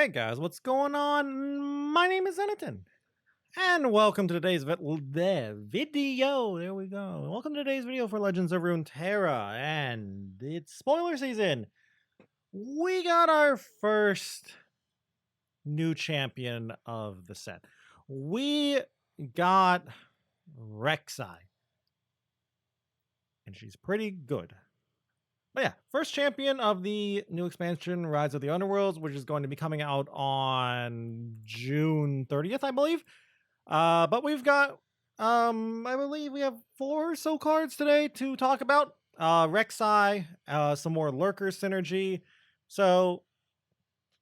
Hey guys, what's going on? My name is Zenatan, and welcome to today's video. There we go. Welcome to today's video for Legends of Runeterra, and it's spoiler season. We got our first new champion of the set. We got Rek'Sai, and she's pretty good. But yeah, first champion of the new expansion, Rise of the Underworlds, which is going to be coming out on June 30th, I believe. But we've got, I believe we have 4 or so cards today to talk about. Rek'Sai, some more Lurker synergy. So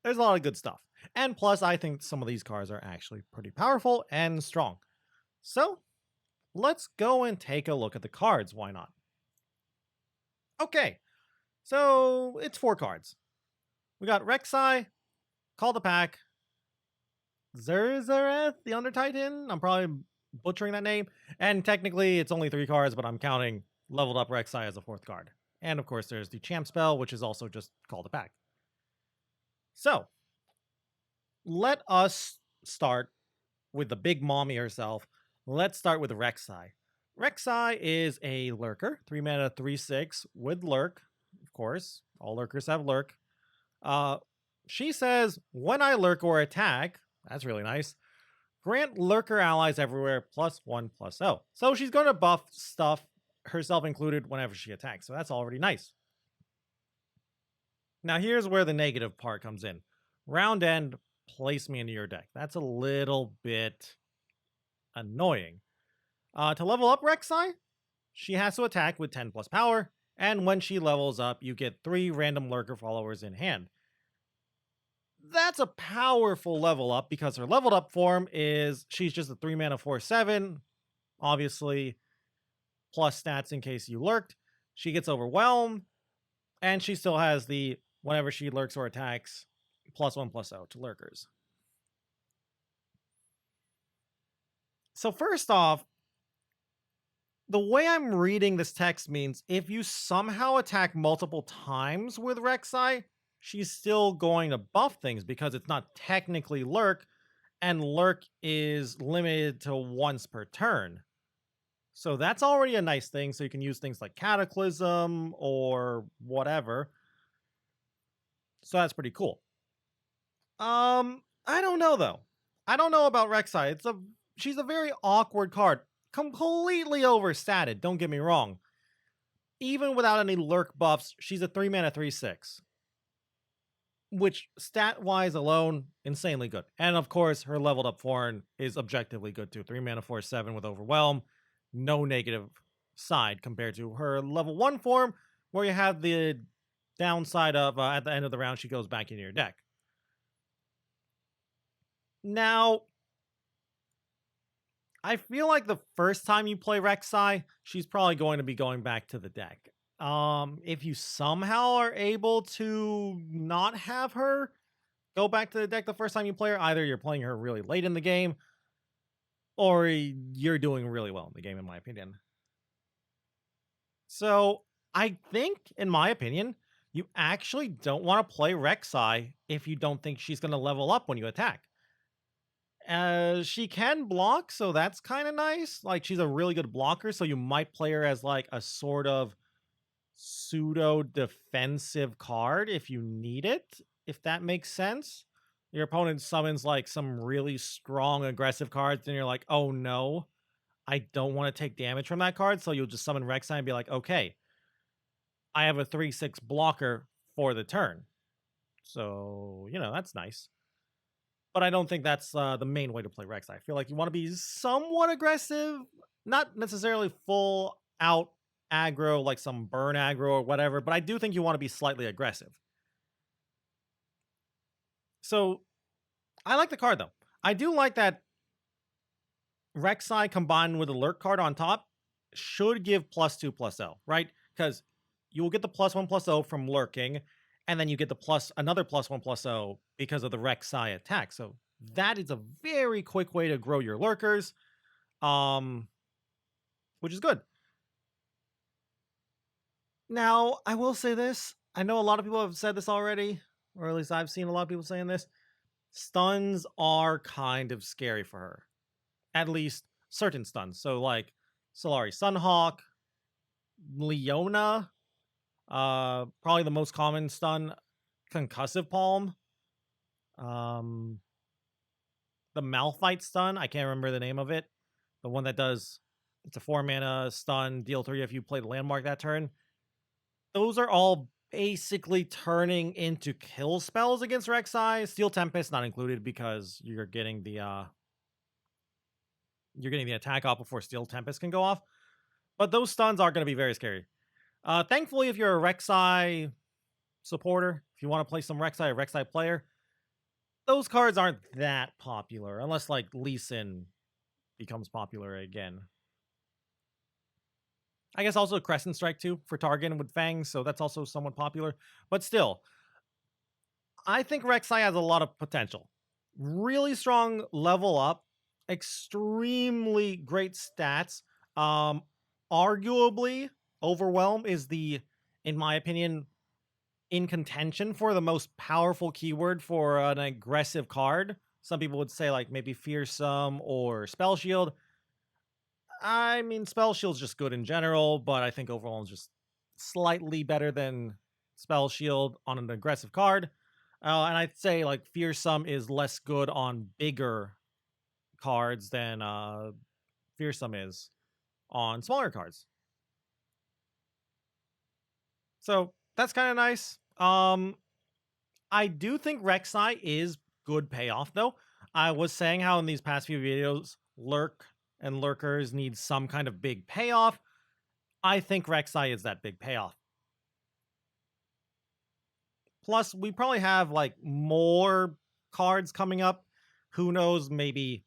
there's a lot of good stuff. And plus, I think some of these cards are actually pretty powerful and strong. So let's go and take a look at the cards. Why not? Okay. So it's 4 cards. We got Rek'Sai, Call the Pack, Zerzareth, the Under Titan. I'm probably butchering that name. And technically it's only 3 cards, but I'm counting leveled up Rek'Sai as a 4th card. And of course there's the Champ spell, which is also just Call the Pack. So let us start with the big mommy herself. Let's start with Rek'Sai. Rek'Sai is a lurker, 3 mana, 3/6 with lurk. Of course, all lurkers have lurk. She says, when I lurk or attack, that's really nice, grant lurker allies everywhere +1/+0. So she's going to buff stuff, herself included, whenever she attacks. So that's already nice. Now here's where the negative part comes in. Round end, place me into your deck. That's a little bit annoying. To level up Rek'Sai, she has to attack with 10 plus power. And when she levels up, you get 3 random lurker followers in hand. That's a powerful level up because her leveled up form is she's just a 3 mana 4/7, obviously, plus stats in case you lurked. She gets overwhelmed, and she still has the whenever she lurks or attacks, +1/+0 to lurkers. So first off, the way I'm reading this text means if you somehow attack multiple times with Rek'Sai, she's still going to buff things because it's not technically lurk, and lurk is limited to once per turn. So that's already a nice thing. So you can use things like Cataclysm or whatever. So that's pretty cool. I don't know though. I don't know about Rek'Sai. She's a very awkward card. Completely overstated, don't get me wrong. Even without any lurk buffs, she's a 3 mana 3/6. Which, stat-wise alone, insanely good. And of course, her leveled up form is objectively good too. 3 mana 4/7 with Overwhelm. No negative side compared to her level 1 form, where you have the downside of at the end of the round, she goes back into your deck. Now, I feel like the first time you play Rek'Sai, she's probably going to be going back to the deck. If you somehow are able to not have her go back to the deck the first time you play her, either you're playing her really late in the game, or you're doing really well in the game, in my opinion. So I think, in my opinion, you actually don't want to play Rek'Sai if you don't think she's going to level up when you attack. She can block, so that's kind of nice. Like, she's a really good blocker, so you might play her as like a sort of pseudo defensive card if you need it, if that makes sense. Your opponent summons like some really strong aggressive cards, and you're like, oh no, I don't want to take damage from that card, so you'll just summon Rek'Sai and be like, okay, I have a 3/6 blocker for the turn. So, that's nice. But I don't think that's the main way to play Rek'Sai. I feel like you want to be somewhat aggressive, not necessarily full out aggro, like some burn aggro or whatever, but I do think you want to be slightly aggressive. So I like the card though. I do like that Rek'Sai combined with a lurk card on top should give +2/+0, right? Because you will get the +1/+0 from lurking, and then you get the another +1/+0 because of the Rek'Sai attack. So that is a very quick way to grow your lurkers, which is good. Now, I will say this. I know a lot of people have said this already, or at least I've seen a lot of people saying this. stuns are kind of scary for her. At least certain stuns. So like Solari Sunhawk, Leona, probably the most common stun, Concussive Palm, um, the Malphite stun. I can't remember the name of it. The one that does it's a 4 mana stun, deal 3 if you play the landmark that turn. Those are all basically turning into kill spells against Rek'Sai. Steel Tempest not included because you're getting the attack off before Steel Tempest can go off. But those stuns are going to be very scary. Thankfully, if you're a Rek'Sai supporter, if you want to play some Rek'Sai, a Rek'Sai player, those cards aren't that popular unless like Lee Sin becomes popular again. I guess also Crescent Strike too for Targon with Fangs, so that's also somewhat popular. But still, I think Rek'Sai has a lot of potential. Really strong level up, extremely great stats. Arguably, Overwhelm is in my opinion, in contention for the most powerful keyword for an aggressive card. Some people would say like maybe Fearsome or Spell Shield. I mean, Spell Shield's just good in general, but I think Overwhelm is just slightly better than Spell Shield on an aggressive card. And I'd say like Fearsome is less good on bigger cards than Fearsome is on smaller cards. So that's kind of nice. I do think Rek'Sai is good payoff though. I was saying how in these past few videos, Lurk and Lurkers need some kind of big payoff. I think Rek'Sai is that big payoff. Plus, we probably have like more cards coming up. Who knows, maybe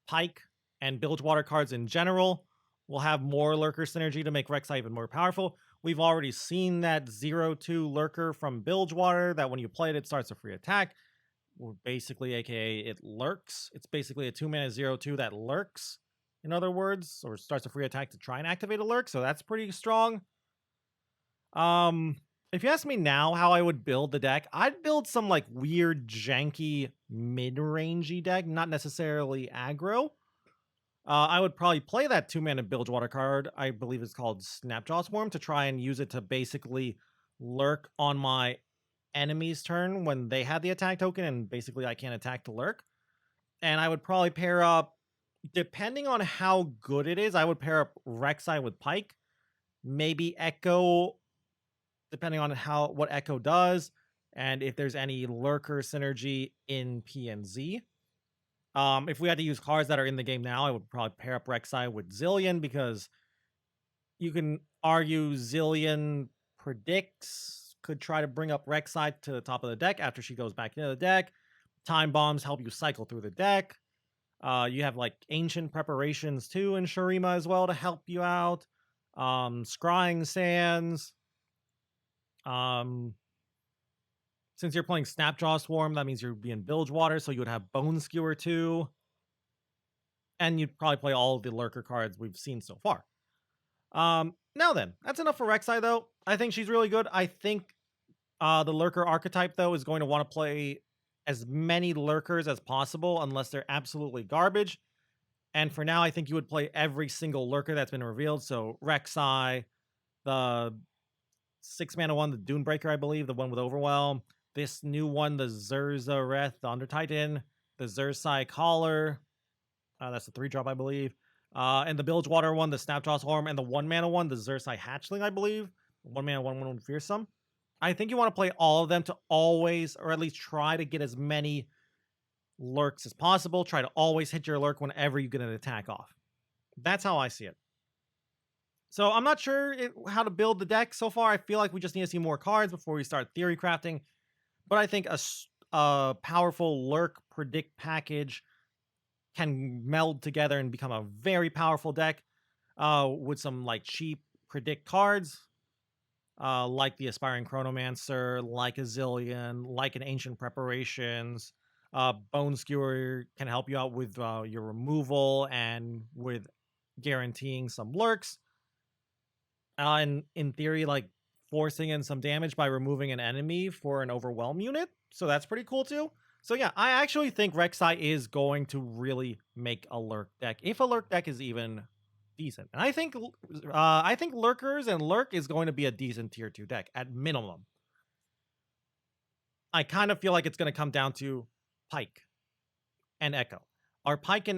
Pike and Bilgewater cards in general will have more Lurker synergy to make Rek'Sai even more powerful. We've already seen that 0-2 Lurker from Bilgewater, that when you play it, it starts a free attack. Basically, aka it lurks. It's basically a 2-mana 0-2 that lurks, in other words, or starts a free attack to try and activate a lurk, so that's pretty strong. If you ask me now how I would build the deck, I'd build some like weird, janky, mid-rangey deck, not necessarily aggro. I would probably play that 2-mana Bilgewater card. I believe it's called Snapjaw Swarm to try and use it to basically lurk on my enemy's turn when they have the attack token, and basically I can't attack to lurk. And I would probably pair up, depending on how good it is, I would pair up Rek'Sai with Pike, maybe Echo, depending on what Echo does, and if there's any lurker synergy in PNZ. If we had to use cards that are in the game now, I would probably pair up Rek'Sai with Zillion, because you can argue Zillion predicts, could try to bring up Rek'Sai to the top of the deck after she goes back into the deck. Time bombs help you cycle through the deck. You have like ancient preparations too in Shurima as well to help you out. Scrying sands. Since you're playing Snapjaw Swarm, that means you're being Bilgewater, so you would have Bone Skewer too. And you'd probably play all of the lurker cards we've seen so far. Now then, that's enough for Rek'Sai though. I think she's really good. I think the lurker archetype though is going to want to play as many lurkers as possible unless they're absolutely garbage. And for now, I think you would play every single lurker that's been revealed. So Rek'Sai, the 6-mana one, the Dunebreaker, I believe, the one with Overwhelm. This new one, the Zurzareth, the Under Titan, the Zursai Collar. That's the 3-drop, I believe. And the Bilgewater one, the Snapjaw Swarm, and the 1-mana one, the Zursai Hatchling, I believe. 1-mana, 1/1 Fearsome. I think you want to play all of them to always, or at least try to get as many lurks as possible. Try to always hit your lurk whenever you get an attack off. That's how I see it. So I'm not sure how to build the deck so far. I feel like we just need to see more cards before we start theory crafting. But I think a powerful lurk predict package can meld together and become a very powerful deck with some like cheap predict cards. Like the Aspiring Chronomancer, like a Zillion, like an Ancient Preparations. Bone Skewer can help you out with your removal and with guaranteeing some lurks. And in theory, like forcing in some damage by removing an enemy for an Overwhelm unit. So that's pretty cool too. So yeah, I actually think Rek'Sai is going to really make a lurk deck, if a lurk deck is even decent. And I think lurkers and lurk is going to be a decent tier 2 deck at minimum. I kind of feel like it's going to come down to Pike and Echo. Are Pike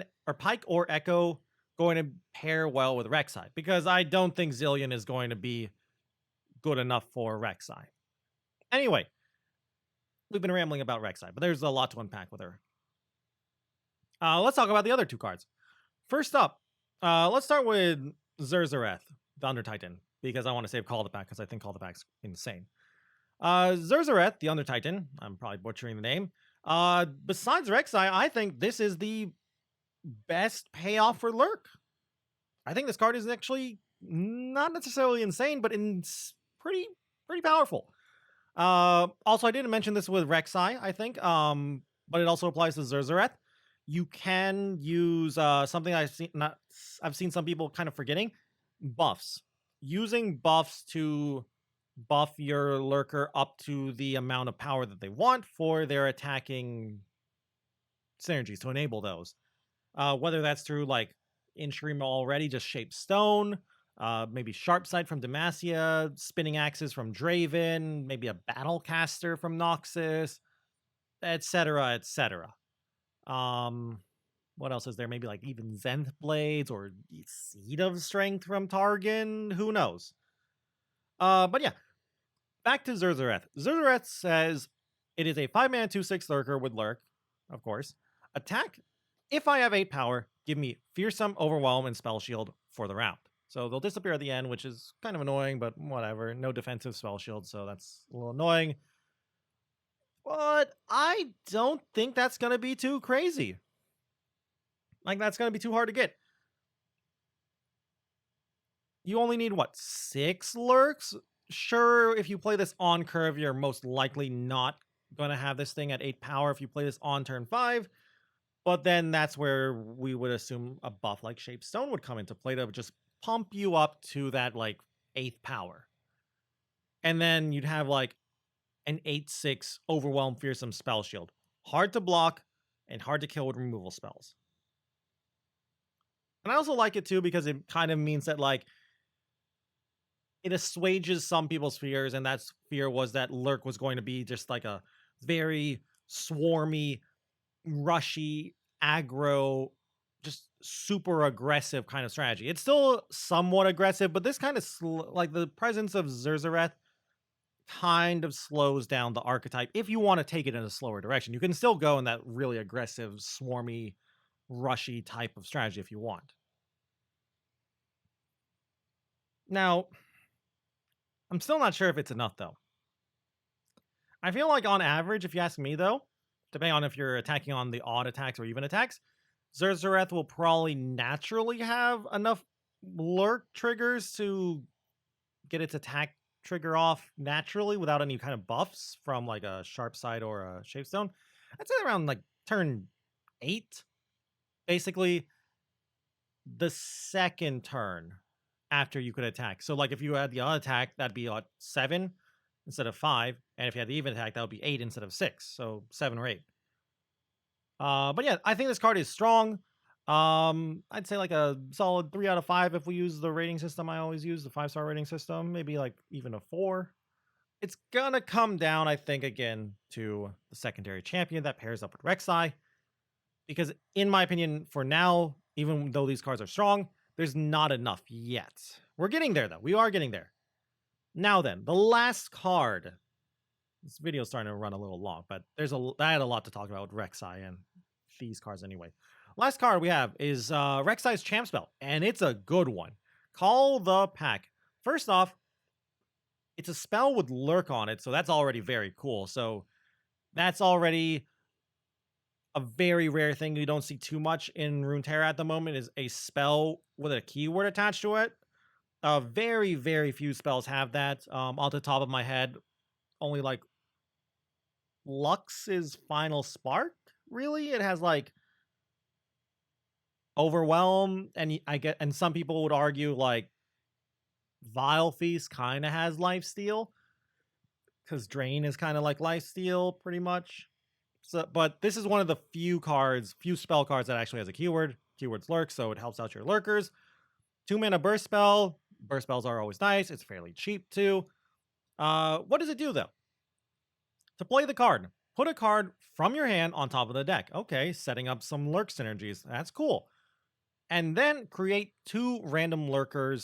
or Echo going to pair well with Rek'Sai? Because I don't think Zillion is going to be good enough for Rek'Sai. Anyway, we've been rambling about Rek'Sai, but there's a lot to unpack with her. Let's talk about the other two cards. First up, let's start with Zerzareth, the Under Titan, because I want to save Call the Pack because I think Call the Pack's insane. Zerzareth, the Under Titan, I'm probably butchering the name. Besides Rek'Sai, I think this is the best payoff for Lurk. I think this card is actually not necessarily insane, but pretty powerful. Also, I didn't mention this with Rek'Sai, I think, but it also applies to Zerzareth. You can use something I've seen some people kind of forgetting, buffs. Using buffs to buff your lurker up to the amount of power that they want for their attacking synergies to enable those. Whether that's through like in-stream already, just Shape Stone, maybe Sharp Sight from Demacia, Spinning Axes from Draven, maybe a Battlecaster from Noxus, etc., etc. What else is there? Maybe like even Zenith Blades or Seed of Strength from Targon. Who knows? But yeah, back to Zerzareth. Zerzareth says it is a 5-mana 2/6 lurker with lurk, of course. Attack. If I have 8 power, give me Fearsome, Overwhelm, and Spell Shield for the round. So they'll disappear at the end, which is kind of annoying, but whatever. No defensive Spell Shield, so that's a little annoying. But I don't think that's going to be too crazy. Like, that's going to be too hard to get. You only need, what, 6 lurks? Sure, if you play this on curve, you're most likely not going to have this thing at 8 power if you play this on turn 5. But then that's where we would assume a buff like Shape Stone would come into play to just pump you up to that, like, 8th power. And then you'd have, like, an 8/6 Overwhelm Fearsome Spell Shield. Hard to block and hard to kill with removal spells. And I also like it too because it kind of means that, like, it assuages some people's fears, and that fear was that Lurk was going to be just like a very swarmy, rushy, aggro, just super aggressive kind of strategy. It's still somewhat aggressive, but this kind of like the presence of Zerzareth kind of slows down the archetype if you want to take it in a slower direction. You can still go in that really aggressive, swarmy, rushy type of strategy if you want. Now, I'm still not sure if it's enough, though. I feel like on average, if you ask me, though, depending on if you're attacking on the odd attacks or even attacks, Zerzareth will probably naturally have enough lurk triggers to get its attack trigger off naturally without any kind of buffs from like a Sharp Sight or a Shapestone. I'd say around like turn 8. Basically, the second turn after you could attack. So like if you had the odd attack, that'd be like 7 instead of 5. And if you had the even attack, that would be 8 instead of 6. So 7 or 8. But yeah, I think this card is strong. I'd say like a solid 3 out of 5 if we use the rating system I always use, the 5-star rating system. Maybe like even a 4. It's gonna come down, I think, again to the secondary champion that pairs up with Rek'Sai. Because in my opinion, for now, even though these cards are strong, there's not enough yet. We're getting there, though. We are getting there. Now then, the last card. This video's starting to run a little long, but I had a lot to talk about with Rek'Sai and these cards anyway. Last card we have is Rek'Sai's Champ Spell, and it's a good one. Call the Pack. First off, it's a spell with Lurk on it, so that's already very cool. So that's already a very rare thing you don't see too much in Runeterra at the moment, is a spell with a keyword attached to it. Very, very few spells have that. Off the top of my head, only like LURKS' Final Spark, really? It has like Overwhelm, and some people would argue like Vile Feast kind of has Lifesteal, because Drain is kind of like Lifesteal, pretty much. So, but this is one of the few spell cards that actually has a keyword. Keyword's lurk, so it helps out your lurkers. 2 mana burst spell. Burst spells are always nice. It's fairly cheap too. What does it do though? To play the card, put a card from your hand on top of the deck. Okay, setting up some lurk synergies. That's cool. And then create 2 random lurker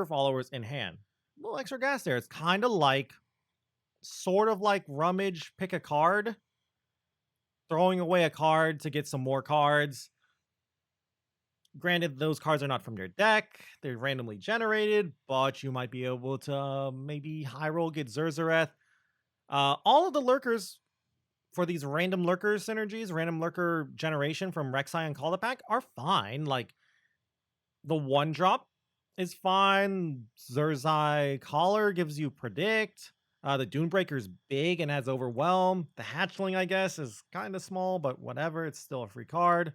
followers in hand. A little extra gas there. It's kind of like, sort of like rummage, pick a card, throwing away a card to get some more cards. Granted, those cards are not from your deck. They're randomly generated, but you might be able to maybe high roll, get Zerzareth. All of the lurkers for these random lurker synergies, random lurker generation from Rek'Sai and Call the Pack are fine. Like, the 1-drop is fine. Zerzai Collar gives you Predict. The Dunebreaker's big and has Overwhelm. The Hatchling, I guess, is kind of small, but whatever. It's still a free card.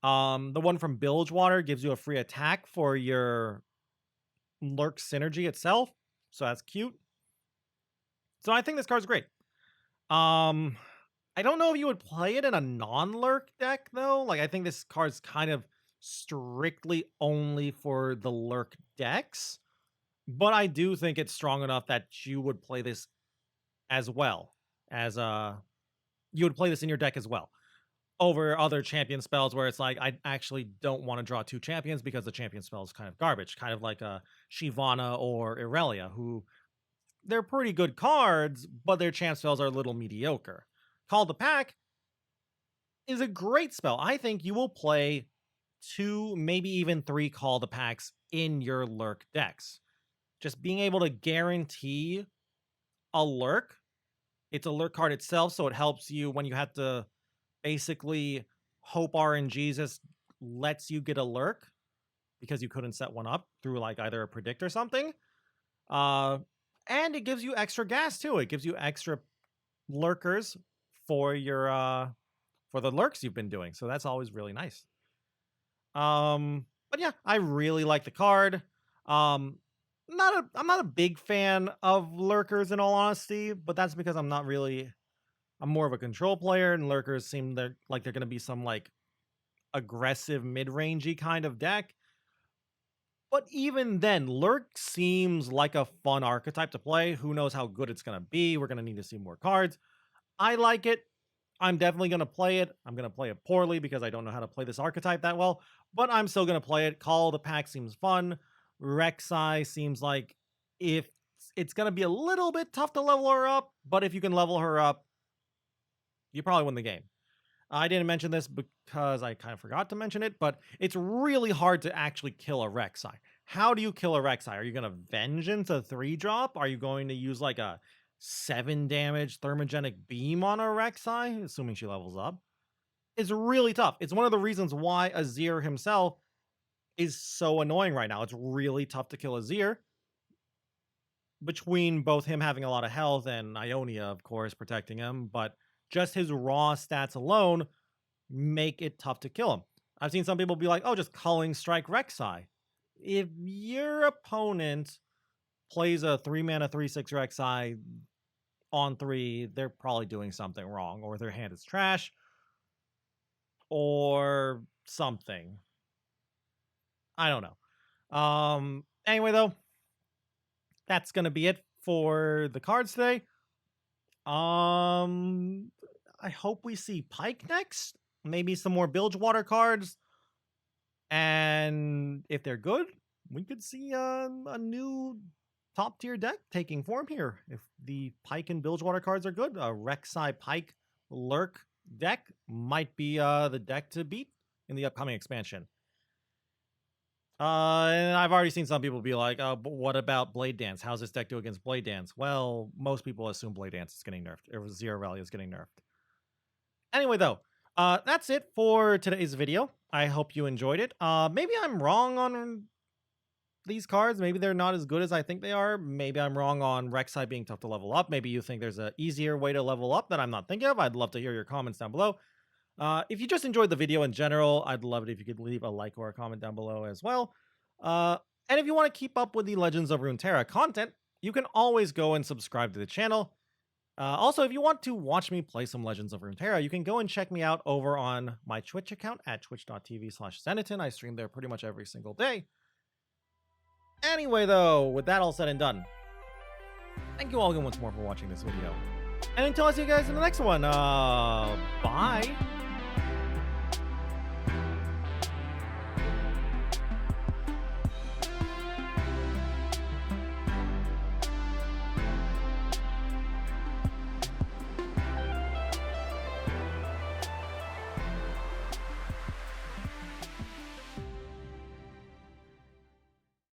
The one from Bilgewater gives you a free attack for your Lurk synergy itself. So that's cute. So I think this card's great. I don't know if you would play it in a non-lurk deck, though. Like, I think this card's kind of strictly only for the lurk decks. But I do think it's strong enough that you would play this as well. As you would play this in your deck as well. Over other champion spells where it's like, I actually don't want to draw 2 champions because the champion spell is kind of garbage. Kind of like a Shivana or Irelia, who they're pretty good cards, but their champ spells are a little mediocre. Call the Pack is a great spell. I think you will play 2, maybe even 3 Call the Packs in your lurk decks. Just being able to guarantee a lurk. It's a lurk card itself, so it helps you when you have to basically hope RNG just lets you get a lurk because you couldn't set one up through like either a predict or something. And it gives you extra gas too. It gives you extra lurkers for your for the lurks you've been doing. So that's always really nice. But yeah, I really like the card. I'm not a big fan of lurkers in all honesty, but that's because I'm more of a control player, and lurkers seem they're going to be some like aggressive mid-rangey kind of deck. But even then, lurk seems like a fun archetype to play. Who knows how good it's going to be? We're going to need to see more cards. I like it. I'm definitely going to play it. I'm going to play it poorly because I don't know how to play this archetype that well, but I'm still going to play it. Call the Pack seems fun. Rek'Sai seems like if it's going to be a little bit tough to level her up, but if you can level her up, you probably win the game. I didn't mention this because I kind of forgot to mention it, but it's really hard to actually kill a Rek'Sai. How do you kill a Rek'Sai? Are you going to Vengeance a 3-drop? Are you going to use like a 7 damage thermogenic beam on a Rek'Sai, assuming she levels up? It's really tough. It's one of the reasons why Azir himself is so annoying right now. It's really tough to kill Azir. Between both him having a lot of health and Ionia, of course, protecting him, but just his raw stats alone make it tough to kill him. I've seen some people be like, oh, just Culling Strike Rek'Sai. If your opponent plays a 3-mana 3/6 Rek'Sai on 3, they're probably doing something wrong, or their hand is trash, or something. I don't know. Anyway, though, that's going to be it for the cards today. I hope we see Pike next. Maybe some more Bilgewater cards. And if they're good, we could see a new top tier deck taking form here. If the Pike and Bilgewater cards are good, a Rek'Sai Pike Lurk deck might be the deck to beat in the upcoming expansion. And I've already seen some people be like, but what about Blade Dance? How's this deck do against Blade Dance? Well, most people assume Blade Dance is getting nerfed, or Zero Rally is getting nerfed. Anyway, though, that's it for today's video. I hope you enjoyed it. Maybe I'm wrong on these cards. Maybe they're not as good as I think they are. Maybe I'm wrong on Rek'Sai being tough to level up. Maybe you think there's an easier way to level up that I'm not thinking of. I'd love to hear your comments down below. If you just enjoyed the video in general, I'd love it if you could leave a like or a comment down below as well. And if you want to keep up with the Legends of Runeterra content, you can always go and subscribe to the channel. Also, if you want to watch me play some Legends of Runeterra, you can go and check me out over on my Twitch account at twitch.tv/Zeneton. I stream there pretty much every single day. Anyway, though, with that all said and done, thank you all again once more for watching this video. And until I see you guys in the next one, bye.